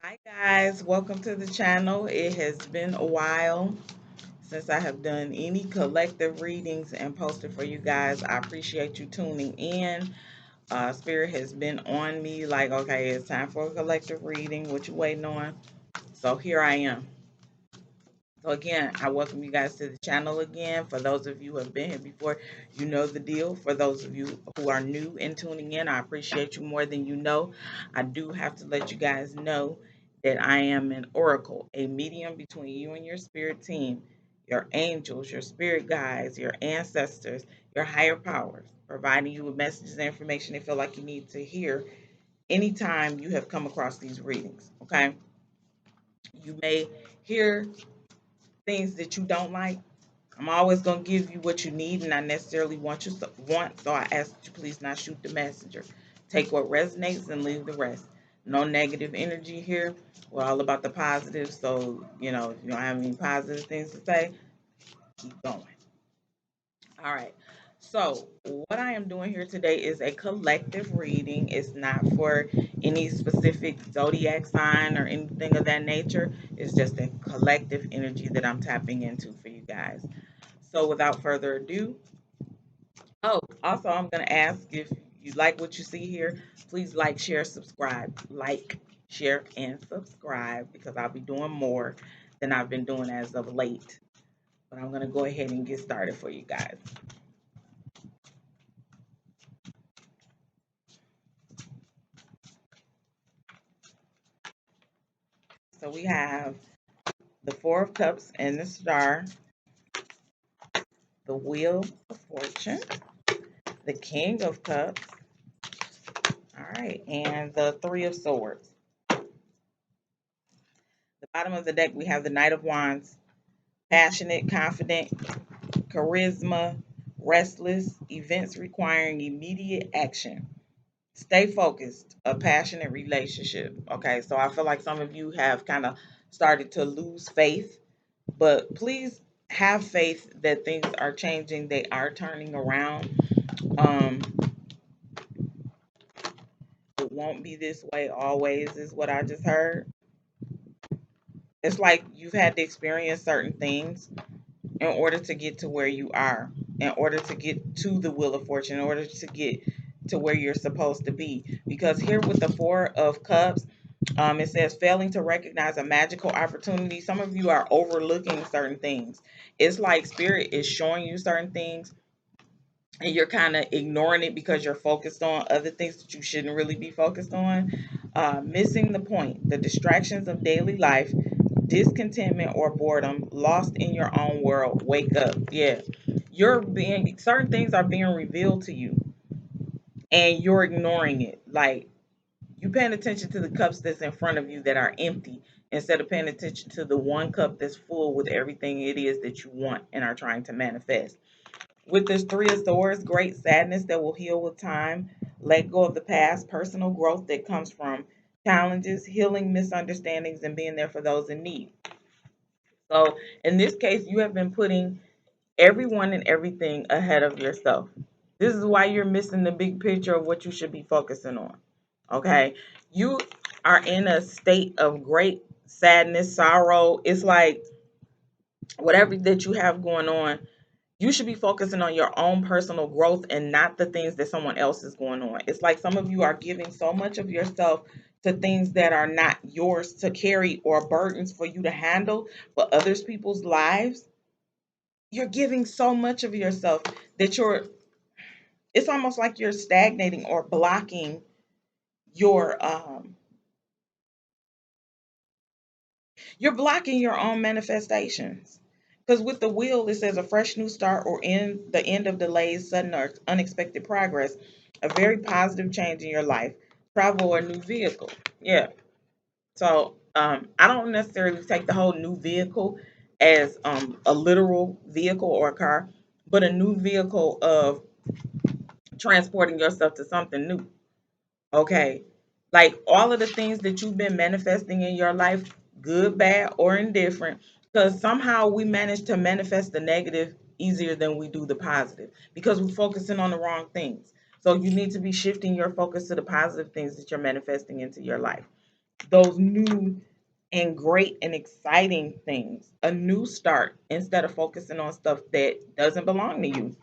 Hi guys, welcome to the channel. It has been a while since I have done any collective readings and posted for you guys. I appreciate you tuning in. Spirit has been on me like, okay, it's time for a collective reading. What you waiting on? So here I am. So again, I welcome you guys to the channel again. For those of you who have been here before, you know the deal. For those of you who are new and tuning in, I appreciate you more than you know. I do have to let you guys know that I am an oracle, a medium between you and your spirit team, your angels, your spirit guides, your ancestors, your higher powers, providing you with messages and information they feel like you need to hear anytime you have come across these readings. Okay. You may hear things that you don't like. I'm always gonna give you what you need and not necessarily want. So I ask that you please not shoot the messenger. Take what resonates and leave the rest. No negative energy here. We're all about the positive. So if you don't have any positive things to say, keep going. All right. So, what I am doing here today is a collective reading. It's not for any specific zodiac sign or anything of that nature. It's just a collective energy that I'm tapping into for you guys. So, without further ado, also, I'm going to ask if you like what you see here, please like, share, subscribe. Like, share, and subscribe because I'll be doing more than I've been doing as of late. But I'm going to go ahead and get started for you guys. So, we have the Four of Cups and the Star, the Wheel of Fortune, the King of Cups, all right, and the Three of Swords. The bottom of the deck, we have the Knight of Wands, passionate, confident, charisma, restless, events requiring immediate action. Stay focused, a passionate relationship. Okay, so I feel like some of you have kind of started to lose faith, but please have faith that things are changing, they are turning around. Um, it won't be this way always, is what I just heard. It's like you've had to experience certain things in order to get to where you are, in order to get to the Wheel of Fortune, in order to get to where you're supposed to be. Because here with the Four of Cups, it says failing to recognize a magical opportunity. Some of you are overlooking certain things. It's like Spirit is showing you certain things and you're kind of ignoring it because you're focused on other things that you shouldn't really be focused on. Missing the point, the distractions of daily life, discontentment or boredom, lost in your own world. Wake up. Yeah. You're being, certain things are being revealed to you and you're ignoring it. Like, you paying attention to the cups that's in front of you that are empty instead of paying attention to the one cup that's full with everything it is that you want and are trying to manifest. With this Three of Swords, great sadness that will heal with time, let go of the past, personal growth that comes from challenges, healing misunderstandings, and being there for those in need. So, in this case, you have been putting everyone and everything ahead of yourself. This is why you're missing the big picture of what you should be focusing on. Okay? You are in a state of great sadness, sorrow. It's like whatever that you have going on, you should be focusing on your own personal growth and not the things that someone else is going on. It's like some of you are giving so much of yourself to things that are not yours to carry or burdens for you to handle for others people's lives. You're giving so much of yourself that it's almost like you're stagnating or blocking your you're blocking your own manifestations. Because with the wheel, it says a fresh new start or in the end of delays, sudden or unexpected progress, a very positive change in your life, travel or new vehicle. Yeah. So I don't necessarily take the whole new vehicle as a literal vehicle or a car, but a new vehicle of transporting yourself to something new. Okay. Like all of the things that you've been manifesting in your life, good, bad, or indifferent, because somehow we manage to manifest the negative easier than we do the positive because we're focusing on the wrong things. So you need to be shifting your focus to the positive things that you're manifesting into your life. those new and great and exciting things, a new start instead of focusing on stuff that doesn't belong to you.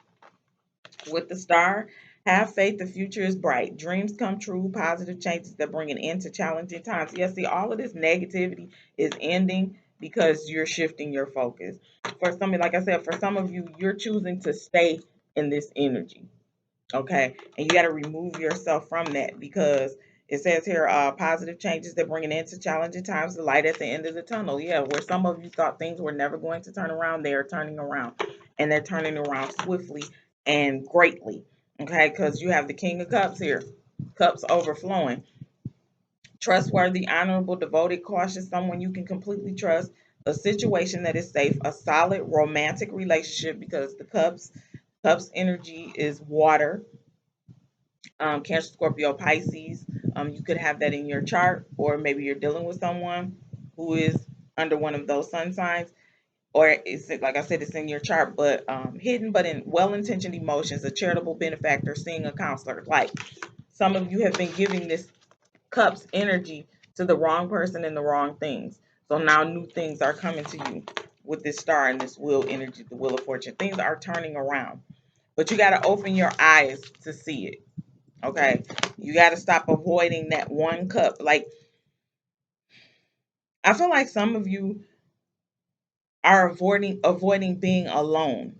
With the star, have faith, the future is bright. Dreams come true, positive changes that bring an end to challenging times. Yes, see, all of this negativity is ending because you're shifting your focus. For some, like I said, for some of you, you're choosing to stay in this energy. Okay. And you got to remove yourself from that because it says here, positive changes that bring an end to challenging times, the light at the end of the tunnel. Yeah, where some of you thought things were never going to turn around, they are turning around. And they're turning around swiftly and greatly. Okay. Because you have the King of Cups here, cups overflowing. Trustworthy, honorable, devoted, cautious, someone you can completely trust, a situation that is safe, a solid romantic relationship because the cups energy is water, Cancer, Scorpio, Pisces. You could have that in your chart, or maybe you're dealing with someone who is under one of those sun signs, or it's like I said, it's in your chart, but hidden, but in well-intentioned emotions, a charitable benefactor, seeing a counselor. Like some of you have been giving this cups energy to the wrong person and the wrong things. So now new things are coming to you with this star and this wheel energy, the wheel of fortune. Things are turning around, but you got to open your eyes to see it. Okay. You got to stop avoiding that one cup. Like, I feel like some of you are avoiding being alone.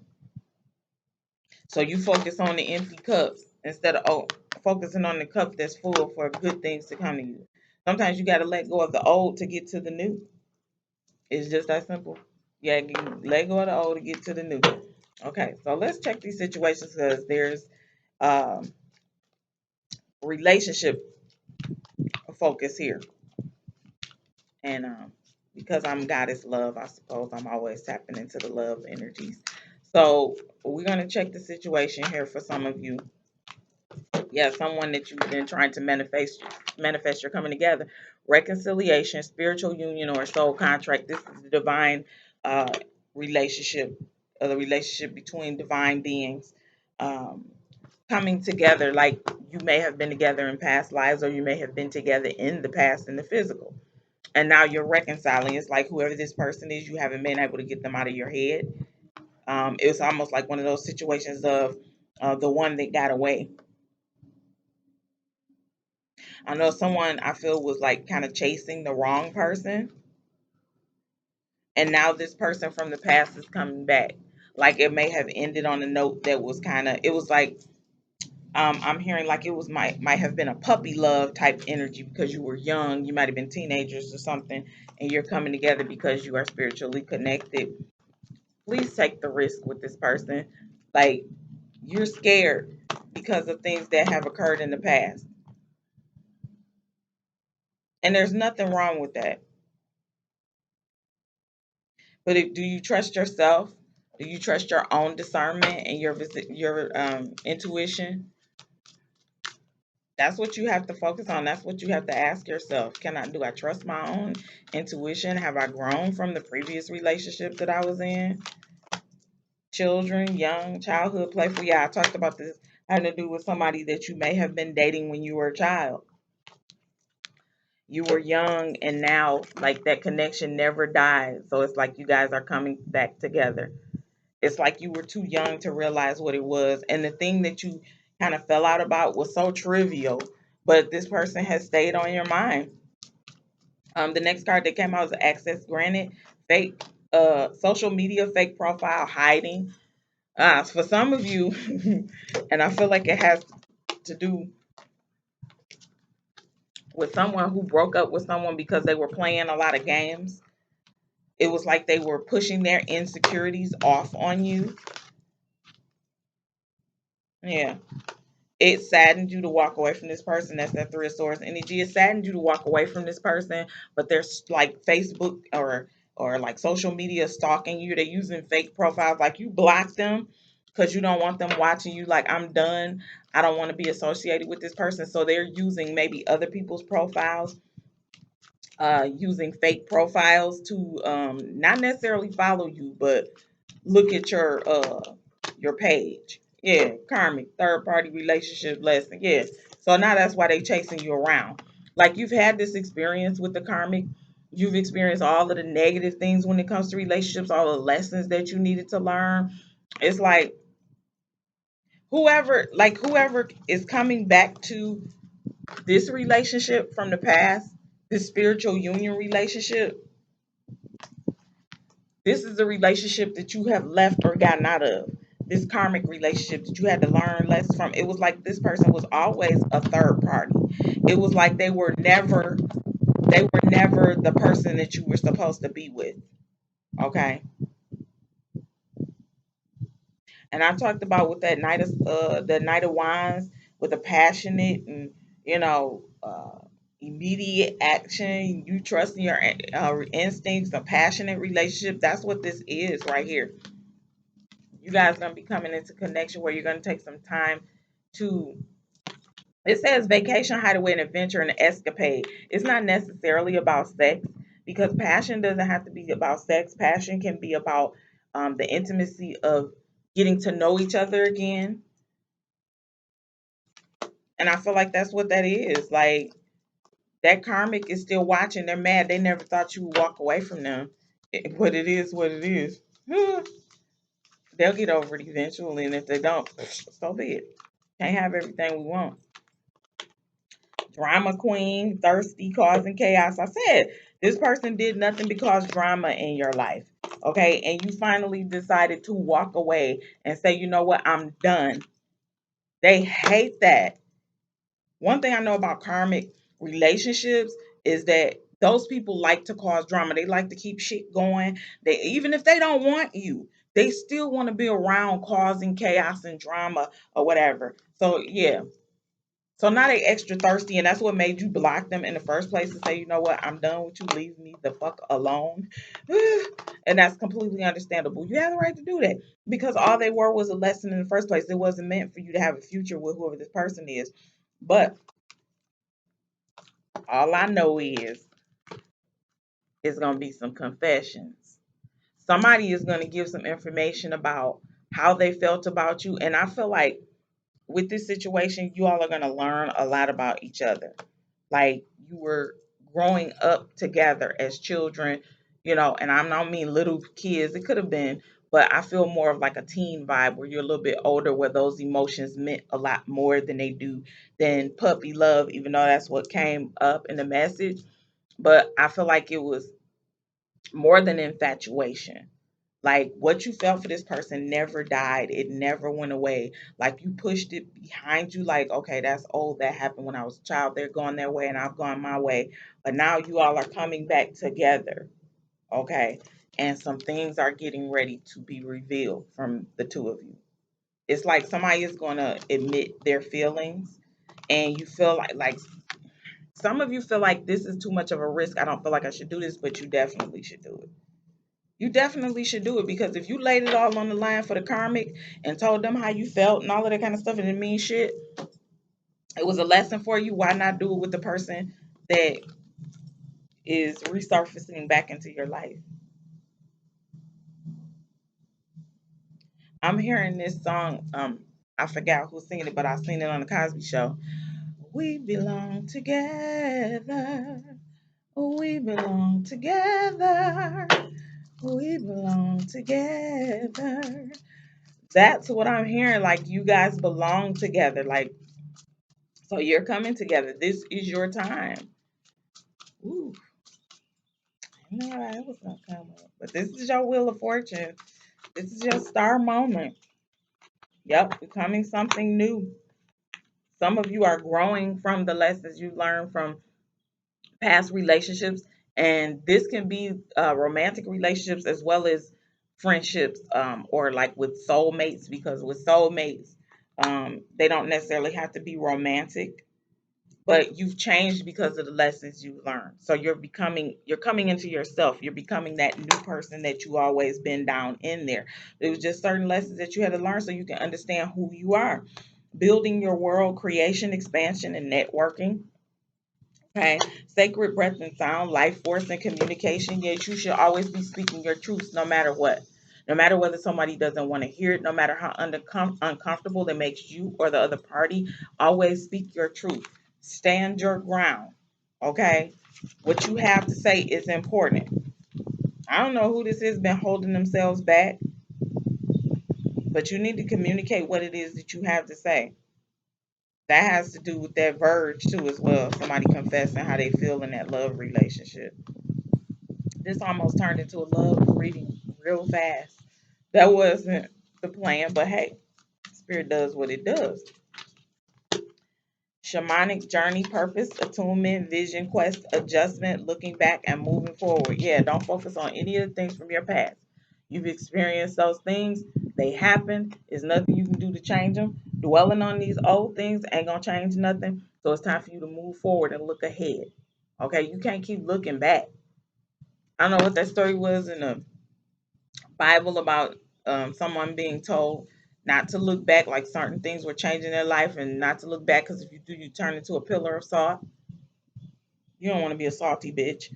So you focus on the empty cups instead of focusing on the cup that's full for good things to come to you. Sometimes you got to let go of the old to get to the new. It's just that simple. Yeah, you let go of the old to get to the new. Okay, so let's check these situations because there's um, relationship focus here. And because I'm goddess love, I suppose I'm always tapping into the love energies. So we're going to check the situation here for some of you. Yeah, someone that you've been trying to manifest you're coming together. Reconciliation, spiritual union, or soul contract. This is the divine uh, relationship, the relationship between divine beings um, coming together. Like you may have been together in past lives, or you may have been together in the past in the physical, and now you're reconciling. It's like whoever this person is, you haven't been able to get them out of your head. It was almost like one of those situations of the one that got away. I know someone I feel was like kind of chasing the wrong person, and now this person from the past is coming back. Like it may have ended on a note that was kind of. It was like I'm hearing like it was might have been a puppy love type energy because you were young. You might have been teenagers or something, and you're coming together because you are spiritually connected. Please take the risk with this person. Like you're scared because of things that have occurred in the past. And there's nothing wrong with that. But do you trust yourself? Do you trust your own discernment and your intuition? That's what you have to focus on. That's what you have to ask yourself. Do I trust my own intuition? Have I grown from the previous relationship that I was in? Children, young, childhood, playful. Yeah, I talked about this having to do with somebody that you may have been dating when you were a child. You were young and now like that connection never died. So it's like you guys are coming back together. It's like you were too young to realize what it was. And the thing that you kind of fell out about was so trivial, but this person has stayed on your mind. The next card that came out was access granted, fake social media, fake profile, hiding. For some of you, and I feel like it has to do with someone who broke up with someone because they were playing a lot of games. It was like they were pushing their insecurities off on you. Yeah. It saddened you to walk away from this person. That's that Three of Swords energy. It saddened you to walk away from this person, but there's like Facebook or like social media stalking you. They're using fake profiles. Like you block them because you don't want them watching you. Like I'm done. I don't want to be associated with this person. So they're using maybe other people's profiles, using fake profiles to not necessarily follow you, but look at your page. Yeah, karmic third party relationship lesson. Yeah. So now that's why they chasing you around. Like you've had this experience with the karmic. You've experienced all of the negative things when it comes to relationships, all the lessons that you needed to learn. It's like whoever is coming back to this relationship from the past, this spiritual union relationship, this is a relationship that you have left or gotten out of. This karmic relationship that you had to learn lessons from. It was like this person was always a third party. It was like they were never the person that you were supposed to be with. Okay. And I talked about with that Knight of Wands with a passionate and immediate action. You trust in your instincts, a passionate relationship. That's what this is right here. You guys gonna be coming into connection where you're gonna take some time to. It says vacation, hideaway, and adventure and escapade. It's not necessarily about sex because passion doesn't have to be about sex. Passion can be about the intimacy of getting to know each other again. And I feel like that's what that is. Like that karmic is still watching. They're mad. They never thought you would walk away from them. But it is what it is. They'll get over it eventually. And if they don't, so be it. Can't have everything we want. Drama queen, thirsty, causing chaos. I said this person did nothing but cause drama in your life. Okay. And you finally decided to walk away and say, you know what, I'm done. They hate that. One thing I know about karmic relationships is that those people like to cause drama. They like to keep shit going. They even if they don't want you, they still want to be around causing chaos and drama or whatever. So yeah, so now they extra thirsty, and that's what made you block them in the first place to say, you know what, I'm done with you. Leave me the fuck alone. And that's completely understandable. You have the right to do that because all they were was a lesson in the first place. It wasn't meant for you to have a future with whoever this person is. But all I know is it's gonna be some confessions. Somebody is gonna give some information about how they felt about you, and I feel like with this situation, you all are gonna learn a lot about each other. Like you were growing up together as children, and I don't mean little kids, it could have been, but I feel more of like a teen vibe where you're a little bit older, where those emotions meant a lot more than they do than puppy love, even though that's what came up in the message. But I feel like it was more than infatuation. Like what you felt for this person never died. It never went away. Like you pushed it behind you, like, okay, that's old. That happened when I was a child. They're going their way and I've gone my way. But now you all are coming back together. Okay. And some things are getting ready to be revealed from the two of you. It's like somebody is gonna admit their feelings and you feel like some of you feel like this is too much of a risk. I don't feel like I should do this, but you definitely should do it. You definitely should do it because if you laid it all on the line for the karmic and told them how you felt and all of that kind of stuff and it means shit, it was a lesson for you. Why not do it with the person that is resurfacing back into your life? I'm hearing this song. I forgot who's singing it, but I seen it on the Cosby Show. We belong together. We belong together. We belong together. That's what I'm hearing. Like you guys belong together. Like so you're coming together. This is your time. Ooh, I know I was gonna come up. But this is your wheel of fortune. This is your star moment. Yep, becoming something new. Some of you are growing from the lessons you learned from past relationships, and this can be romantic relationships as well as friendships, or like with soulmates. Because with soulmates, they don't necessarily have to be romantic, but you've changed because of the lessons you learned. So you're coming into yourself. You're becoming that new person that you always been down in there. It was just certain lessons that you had to learn so you can understand who you are. Building your world, creation, expansion, and networking. Okay, sacred breath and sound, life force and communication. Yet you should always be speaking your truths no matter what. No matter whether somebody doesn't want to hear it, no matter how uncomfortable it makes you or the other party, always speak your truth. Stand your ground. Okay? What you have to say is important. I don't know who this is been holding themselves back, but you need to communicate what it is that you have to say. That has to do with that verge too as well. Somebody confessing how they feel in that love relationship. This almost turned into a love reading real fast. That wasn't the plan, but hey, spirit does what it does. Shamanic journey, purpose, attunement, vision, quest, adjustment, looking back and moving forward. Yeah, don't focus on any of the things from your past. You've experienced those things. They happen. There's nothing you can do to change them. Dwelling on these old things ain't going to change nothing. So it's time for you to move forward and look ahead. Okay, you can't keep looking back. I don't know what that story was in the Bible about someone being told not to look back, like certain things were changing their life, and not to look back because if you do, you turn into a pillar of salt. You don't want to be a salty bitch,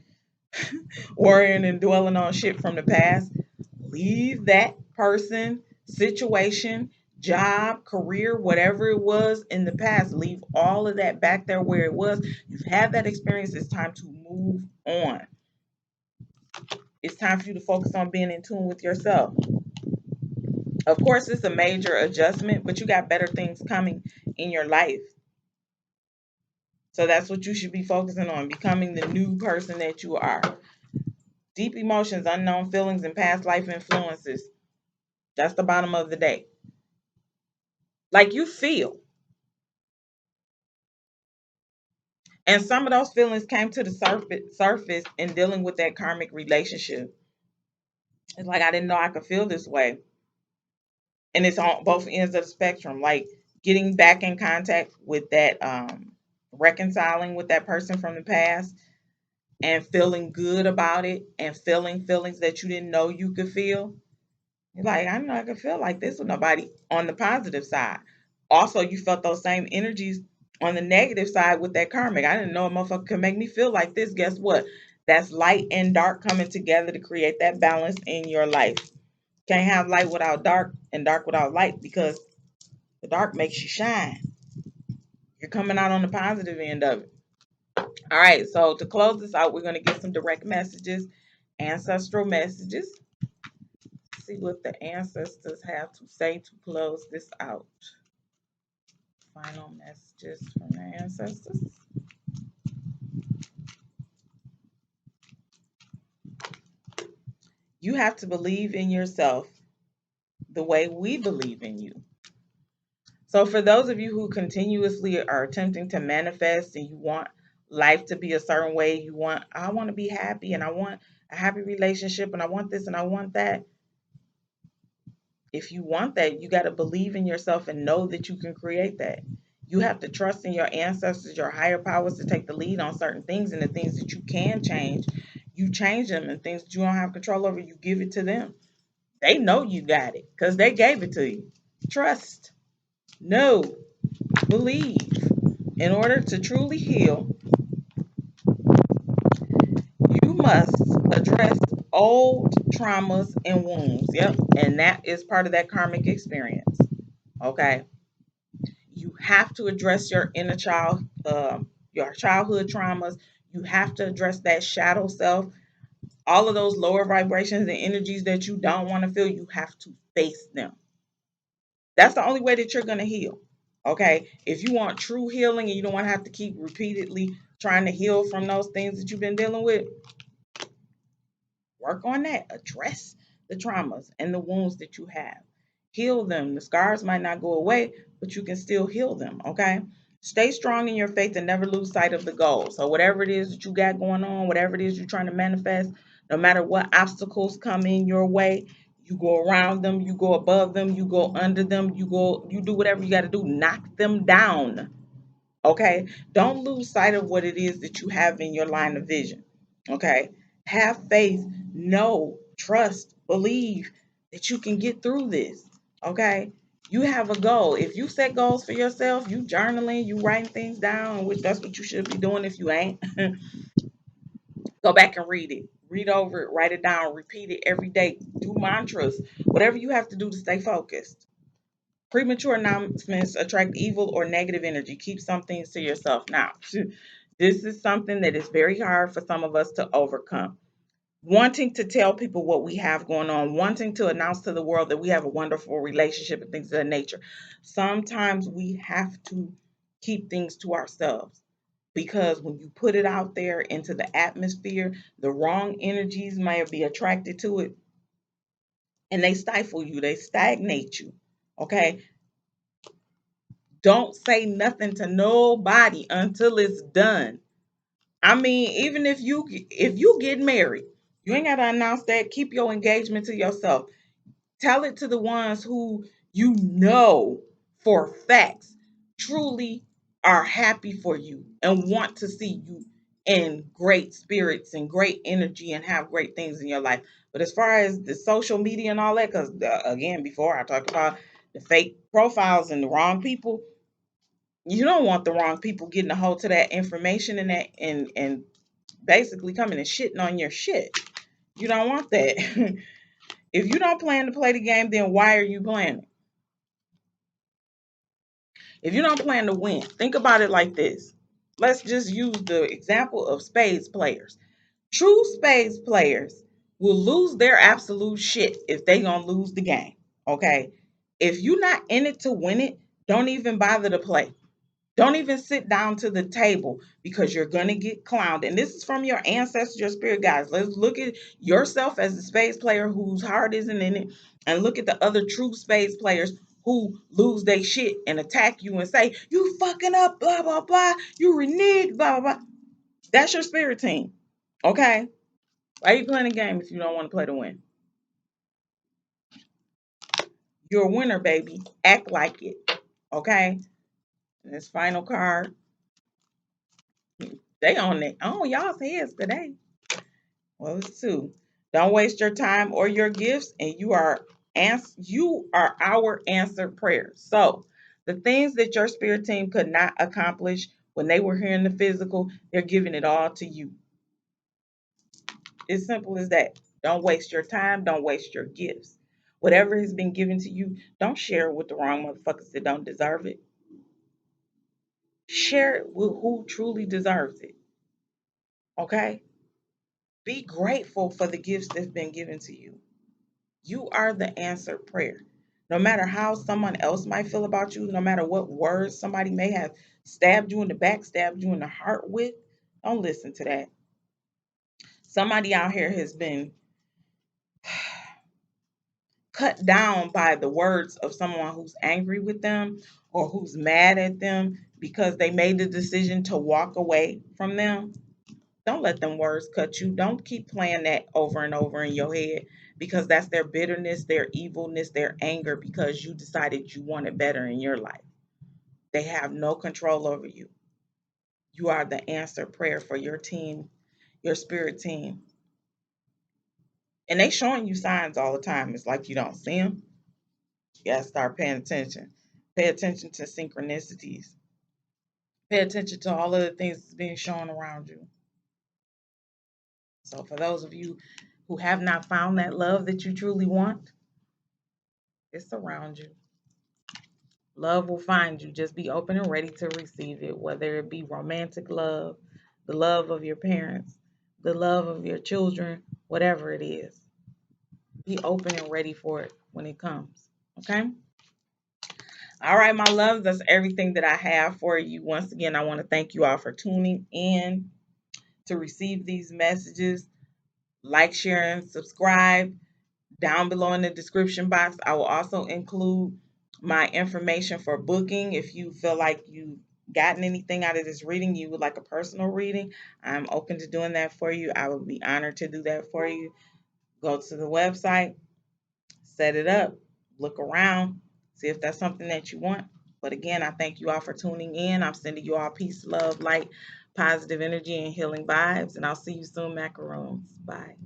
worrying and dwelling on shit from the past. Leave that person, situation, job, career, whatever it was in the past. Leave all of that back there where it was. You've had that experience. It's time to move on. It's time for you to focus on being in tune with yourself. Of course, it's a major adjustment, but you got better things coming in your life. So that's what you should be focusing on, becoming the new person that you are. Deep emotions, unknown feelings, and past life influences. That's the bottom of the day. Like you feel. And some of those feelings came to the surface in dealing with that karmic relationship. It's like I didn't know I could feel this way. And it's on both ends of the spectrum. Like getting back in contact with that, reconciling with that person from the past and feeling good about it and feeling feelings that you didn't know you could feel. You're like, I know I could feel like this with nobody on the positive side. Also, you felt those same energies on the negative side with that karmic. I didn't know a motherfucker could make me feel like this. Guess what? That's light and dark coming together to create that balance in your life. Can't have light without dark and dark without light because the dark makes you shine. You're coming out on the positive end of it. All right, so to close this out, we're going to get some direct messages, ancestral messages. See what the ancestors have to say to close this out. Final messages from the ancestors. You have to believe in yourself the way we believe in you. So, for those of you who continuously are attempting to manifest and you want life to be a certain way, I want to be happy and I want a happy relationship and I want this and I want that. If you want that, you got to believe in yourself and know that you can create that. You have to trust in your ancestors, your higher powers to take the lead on certain things, and the things that you can change, you change them, and things that you don't have control over, you give it to them. They know you got it because they gave it to you. Trust, know, believe. In order to truly heal, you must address old traumas and wounds. Yep. And that is part of that karmic experience. Okay. You have to address your inner child, your childhood traumas. You have to address that shadow self. All of those lower vibrations and energies that you don't want to feel, you have to face them. That's the only way that you're going to heal. Okay. If you want true healing and you don't want to have to keep repeatedly trying to heal from those things that you've been dealing with, work on that. Address the traumas and the wounds that you have. Heal them. The scars might not go away, but you can still heal them. Okay. Stay strong in your faith and never lose sight of the goal. So, whatever it is that you got going on, whatever it is you're trying to manifest, no matter what obstacles come in your way, you go around them, you go above them, you go under them, you do whatever you got to do. Knock them down. Okay. Don't lose sight of what it is that you have in your line of vision. Okay. Have faith, know, trust, believe that you can get through this. Okay. You have a goal. If you set goals for yourself, you journaling, you writing things down, which that's what you should be doing if you ain't. Go back and read it. Read over it, write it down, repeat it every day. Do mantras, whatever you have to do to stay focused. Premature announcements attract evil or negative energy. Keep some things to yourself. Now, This is something that is very hard for some of us to overcome. Wanting to tell people what we have going on, wanting to announce to the world that we have a wonderful relationship and things of that nature. Sometimes we have to keep things to ourselves because when you put it out there into the atmosphere, the wrong energies might be attracted to it and they stifle you, they stagnate you. Okay? Don't say nothing to nobody until it's done. I mean, even if you get married, you ain't gotta announce that. Keep your engagement to yourself. Tell it to the ones who you know for facts truly are happy for you and want to see you in great spirits and great energy and have great things in your life. But as far as the social media and all that, because again, before I talked about the fake profiles and the wrong people, you don't want the wrong people getting a hold to that information and that and basically coming and shitting on your shit. You don't want that. If you don't plan to play the game, then why are you playing it? If you don't plan to win, think about it like this. Let's just use the example of spades players. True spades players will lose their absolute shit if they gonna lose the game. Okay? If you're not in it to win it, don't even bother to play. Don't even sit down to the table because you're going to get clowned. And this is from your ancestors, your spirit guides. Let's look at yourself as the spades player whose heart isn't in it, and look at the other true spades players who lose their shit and attack you and say, you fucking up, blah, blah, blah. You reneged, blah, blah, blah. That's your spirit team. Okay? Why are you playing a game if you don't want to play to win? You're a winner, baby. Act like it. Okay? And this final card, they on it. On y'all's heads today. Well, it's two. Don't waste your time or your gifts, and you are our answered prayer. So the things that your spirit team could not accomplish when they were here in the physical, they're giving it all to you. It's simple as that. Don't waste your time, don't waste your gifts. Whatever has been given to you, don't share it with the wrong motherfuckers that don't deserve it. Share it with who truly deserves it. Okay? Be grateful for the gifts that's been given to you. You are the answered prayer. No matter how someone else might feel about you, no matter what words somebody may have stabbed you in the back, stabbed you in the heart with, don't listen to that. Somebody out here has been cut down by the words of someone who's angry with them or who's mad at them because they made the decision to walk away from them. Don't let them words cut you. Don't keep playing that over and over in your head because that's their bitterness, their evilness, their anger because you decided you wanted better in your life. They have no control over you. You are the answered prayer for your team, your spirit team. And they showing you signs all the time. It's like you don't see them. You gotta start paying attention. Pay attention to synchronicities. Pay attention to all of the things that's being shown around you. So for those of you who have not found that love that you truly want, it's around you. Love will find you. Just be open and ready to receive it, whether it be romantic love, the love of your parents, the love of your children, whatever it is. Be open and ready for it when it comes. Okay? All right, my love, that's everything that I have for you. Once again, I want to thank you all for tuning in to receive these messages. Like, share, and subscribe. Down below in the description box, I will also include my information for booking. If you feel like you've gotten anything out of this reading, you would like a personal reading, I'm open to doing that for you. I would be honored to do that for you. Go to the website, set it up, look around, see if that's something that you want. But again, I thank you all for tuning in. I'm sending you all peace, love, light, positive energy, and healing vibes. And I'll see you soon, macaroons. Bye.